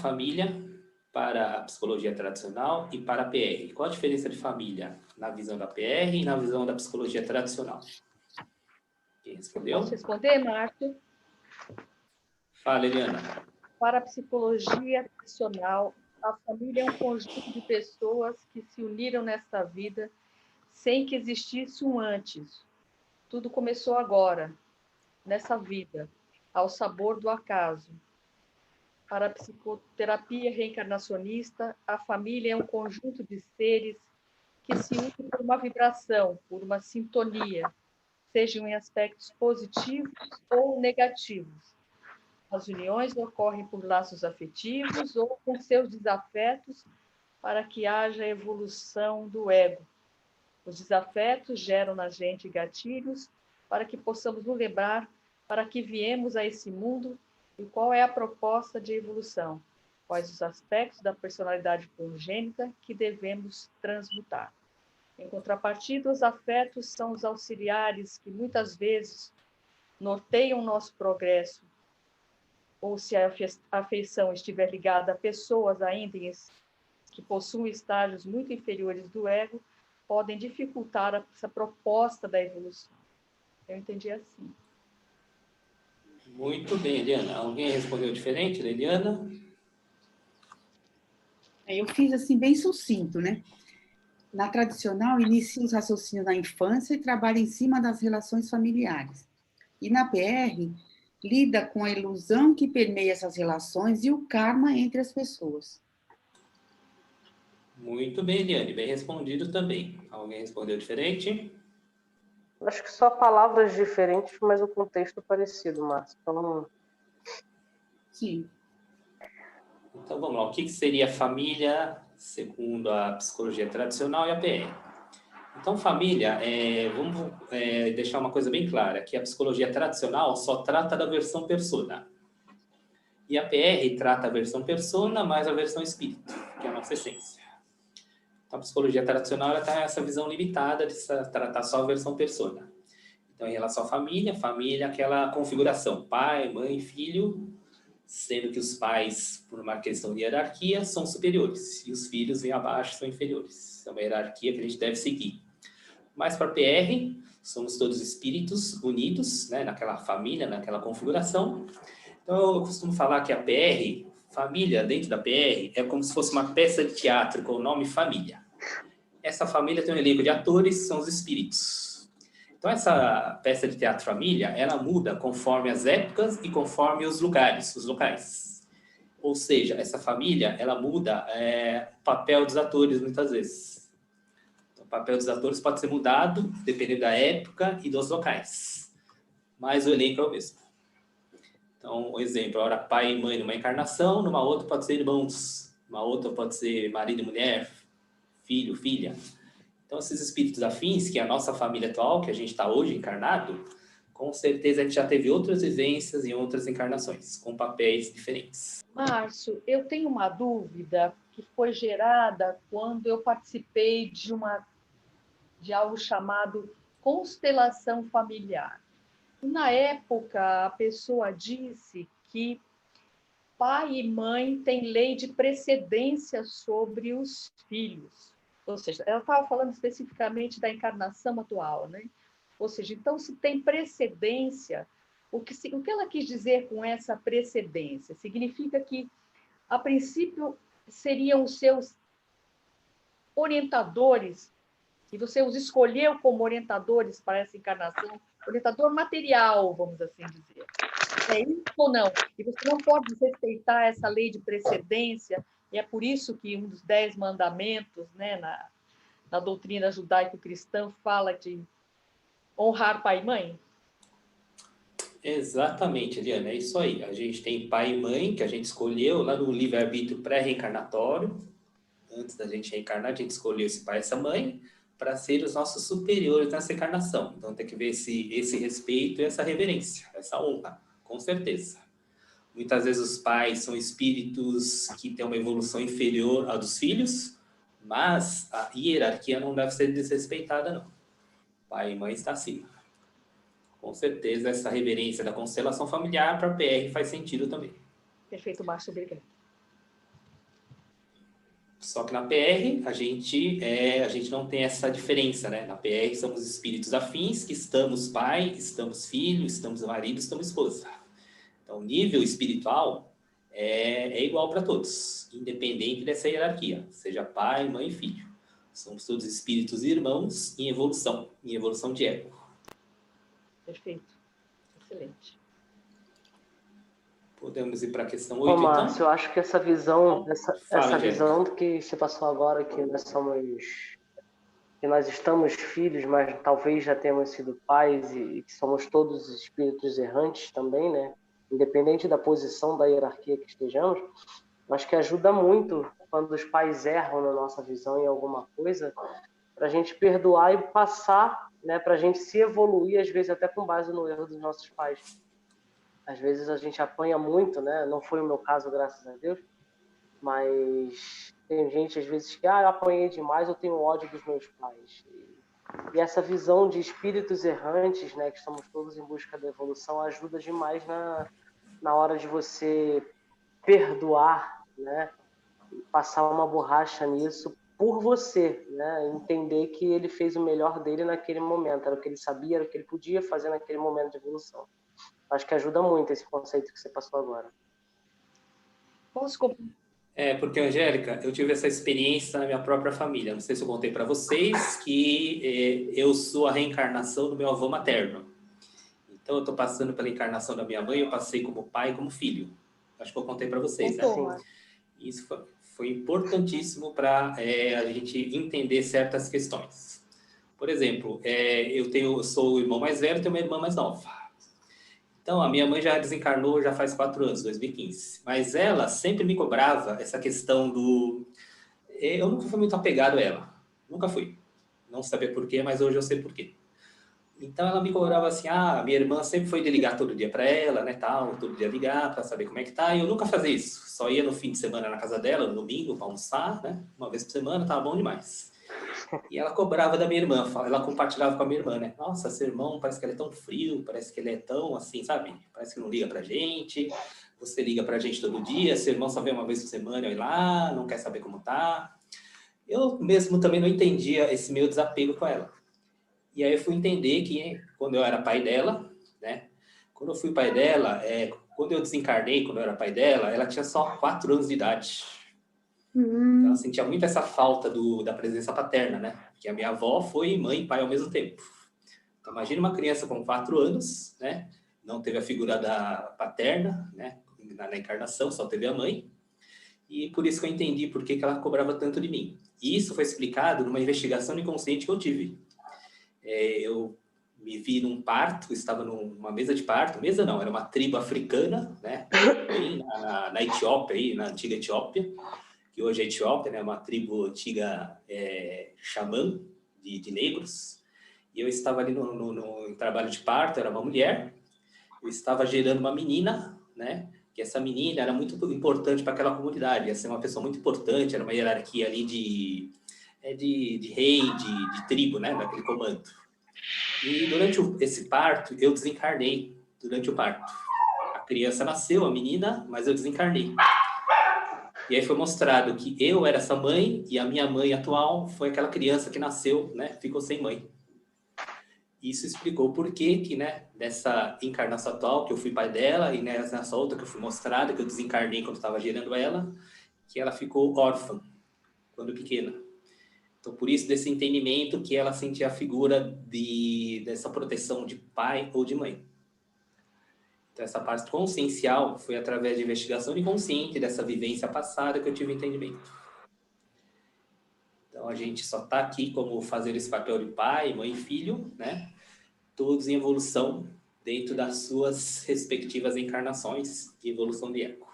família para a psicologia tradicional e para a PR? Qual a diferença de família na visão da PR e na visão da psicologia tradicional? Quem respondeu? Posso responder, Márcio? Fala, Eliana. Para a psicologia tradicional, a família é um conjunto de pessoas que se uniram nesta vida sem que existisse um antes. Tudo começou agora, nessa vida, ao sabor do acaso. Para a psicoterapia reencarnacionista, a família é um conjunto de seres que se unem por uma vibração, por uma sintonia, sejam em aspectos positivos ou negativos. As uniões ocorrem por laços afetivos ou com seus desafetos para que haja evolução do ego. Os desafetos geram na gente gatilhos para que possamos nos lembrar para que viemos a esse mundo e qual é a proposta de evolução, quais os aspectos da personalidade congênita que devemos transmutar. Em contrapartida, os afetos são os auxiliares que muitas vezes norteiam nosso progresso, ou se a afeição estiver ligada a pessoas ainda que possuem estágios muito inferiores do ego, podem dificultar essa proposta da evolução. Eu entendi assim. Muito bem, Eliana. Alguém respondeu diferente da Eliana? Eu fiz assim bem sucinto, né? Na tradicional, inicia os raciocínios na infância e trabalha em cima das relações familiares. E na PR, lida com a ilusão que permeia essas relações e o karma entre as pessoas. Muito bem, Eliane. Bem respondido também. Alguém respondeu diferente? Acho que só palavras diferentes, mas o contexto parecido, Márcio. Então, Sim. Então, vamos lá. O que seria família, segundo a psicologia tradicional e a PR? Então, família, vamos deixar uma coisa bem clara, que a psicologia tradicional só trata da versão persona. E a PR trata a versão persona mais a versão espírito, que é a nossa essência. Então, a psicologia tradicional ela tem essa visão limitada de tratar só a versão persona. Então, em relação à família, família é aquela configuração, pai, mãe, filho, sendo que os pais, por uma questão de hierarquia, são superiores, e os filhos vêm abaixo, são inferiores. É uma hierarquia que a gente deve seguir. Mas para a PR, somos todos espíritos unidos, né, naquela família, naquela configuração. Então, eu costumo falar que a PR, família dentro da PR, é como se fosse uma peça de teatro com o nome família. Essa família tem um elenco de atores, que são os espíritos. Então, essa peça de teatro família, ela muda conforme as épocas e conforme os lugares, os locais. Ou seja, essa família, ela muda o papel dos atores, muitas vezes. Então, o papel dos atores pode ser mudado, dependendo da época e dos locais. Mas o elenco é o mesmo. Então, um exemplo, agora pai e mãe numa encarnação, numa outra pode ser irmãos, numa outra pode ser marido e mulher, filho, filha. Então, esses espíritos afins, que é a nossa família atual, que a gente está hoje encarnado, com certeza a gente já teve outras vivências em outras encarnações, com papéis diferentes. Márcio, eu tenho uma dúvida que foi gerada quando eu participei de algo chamado constelação familiar. Na época, a pessoa disse que pai e mãe têm lei de precedência sobre os filhos. Ou seja, ela estava falando especificamente da encarnação atual, né? Ou seja, então, se tem precedência, o que ela quis dizer com essa precedência? Significa que, a princípio, seriam os seus orientadores, e você os escolheu como orientadores para essa encarnação, orientador material, vamos assim dizer. É isso ou não? E você não pode respeitar essa lei de precedência, e é por isso que um dos 10 mandamentos, né, na doutrina judaico-cristã, fala de honrar pai e mãe? Exatamente, Eliana, é isso aí. A gente tem pai e mãe, que a gente escolheu lá no livre-arbítrio pré-reencarnatório. Antes da gente reencarnar, a gente escolheu esse pai e essa mãe para ser os nossos superiores nessa encarnação. Então tem que ver esse respeito e essa reverência, essa honra, com certeza. Muitas vezes os pais são espíritos que têm uma evolução inferior à dos filhos, mas a hierarquia não deve ser desrespeitada, não. Pai e mãe está acima. Com certeza, essa reverência da constelação familiar para a PR faz sentido também. Perfeito, Márcio, obrigada. Só que na PR, a gente não tem essa diferença, né? Na PR, somos espíritos afins, que estamos pai, estamos filho, estamos marido, estamos esposa. Então, o nível espiritual é igual para todos, independente dessa hierarquia, seja pai, mãe e filho. Somos todos espíritos irmãos em evolução de ego. Perfeito. Excelente. Podemos ir para a questão 8, Márcio, então? eu acho que essa visão, essa Angélica. visão do que se passou agora, que nós estamos filhos, mas talvez já tenhamos sido pais e que somos todos espíritos errantes também, né? Independente da posição da hierarquia que estejamos, acho que ajuda muito quando os pais erram na nossa visão em alguma coisa, para a gente perdoar e passar, né? Para a gente se evoluir, às vezes até com base no erro dos nossos pais. Às vezes a gente apanha muito, né? Não foi o meu caso, graças a Deus, mas tem gente às vezes que eu apanhei demais, eu tenho ódio dos meus pais. E essa visão de espíritos errantes, né, que estamos todos em busca da evolução, ajuda demais na hora de você perdoar, né? Passar uma borracha nisso por você, né? Entender que ele fez o melhor dele naquele momento, era o que ele sabia, era o que ele podia fazer naquele momento de evolução. Acho que ajuda muito esse conceito que você passou agora. Posso complementar? Porque, Angélica, eu tive essa experiência na minha própria família. Não sei se eu contei para vocês que eu sou a reencarnação do meu avô materno. Então, eu estou passando pela encarnação da minha mãe, eu passei como pai e como filho. Acho que eu contei para vocês, né? Sim. Isso foi importantíssimo para a gente entender certas questões. Por exemplo, eu sou o irmão mais velho e tenho uma irmã mais nova. Então, a minha mãe já desencarnou já faz 4 anos, 2015. Mas ela sempre me cobrava essa questão do... Eu nunca fui muito apegado a ela. Nunca fui. Não sabia por quê, mas hoje eu sei por quê. Então, ela me cobrava assim, minha irmã sempre foi de ligar todo dia para ela, né, tal, todo dia ligar para saber como é que tá. E eu nunca fazia isso. Só ia no fim de semana na casa dela, no domingo, para almoçar, né? Uma vez por semana, tava bom demais. E ela cobrava da minha irmã, ela compartilhava com a minha irmã, né? Nossa, seu irmão parece que ele é tão frio, parece que ele é tão assim, sabe? Parece que não liga pra gente, você liga pra gente todo dia, seu irmão só vem uma vez por semana, eu ir lá, não quer saber como tá. Eu mesmo também não entendia esse meu desapego com ela. E aí eu fui entender que quando eu era pai dela, né? Quando eu fui pai dela, quando eu desencarnei, quando eu era pai dela, ela tinha só 4 anos de idade. Então, ela sentia muito essa falta da presença paterna, né? Porque a minha avó foi mãe e pai ao mesmo tempo. Então, imagina uma criança com 4 anos, né? Não teve a figura da paterna, né? Na encarnação, só teve a mãe. E por isso que eu entendi por que ela cobrava tanto de mim. E isso foi explicado numa investigação inconsciente que eu tive. Eu me vi num parto, estava numa mesa de parto. Mesa não, era uma tribo africana, né? Bem na Etiópia, aí, na antiga Etiópia, que hoje é Etiópia, né? Uma tribo antiga xamã de negros. E eu estava ali no trabalho de parto, era uma mulher. Eu estava gerando uma menina, né? Que essa menina era muito importante para aquela comunidade. Ia ser uma pessoa muito importante, era uma hierarquia ali de rei, de tribo, né? Daquele comando. E durante esse parto, eu desencarnei durante o parto. A criança nasceu, a menina, mas eu desencarnei. E aí foi mostrado que eu era essa mãe e a minha mãe atual foi aquela criança que nasceu, né? Ficou sem mãe. Isso explicou por que, né? Nessa encarnação atual, que eu fui pai dela, e nessa outra que eu fui mostrada, que eu desencarnei quando estava gerando ela, que ela ficou órfã quando pequena. Então, por isso, desse entendimento que ela sentia a figura dessa proteção de pai ou de mãe. Então, essa parte consciencial foi através de investigação inconsciente dessa vivência passada que eu tive entendimento. Então, a gente só está aqui como fazer esse papel de pai, mãe e filho, né? Todos em evolução dentro das suas respectivas encarnações de evolução de ego.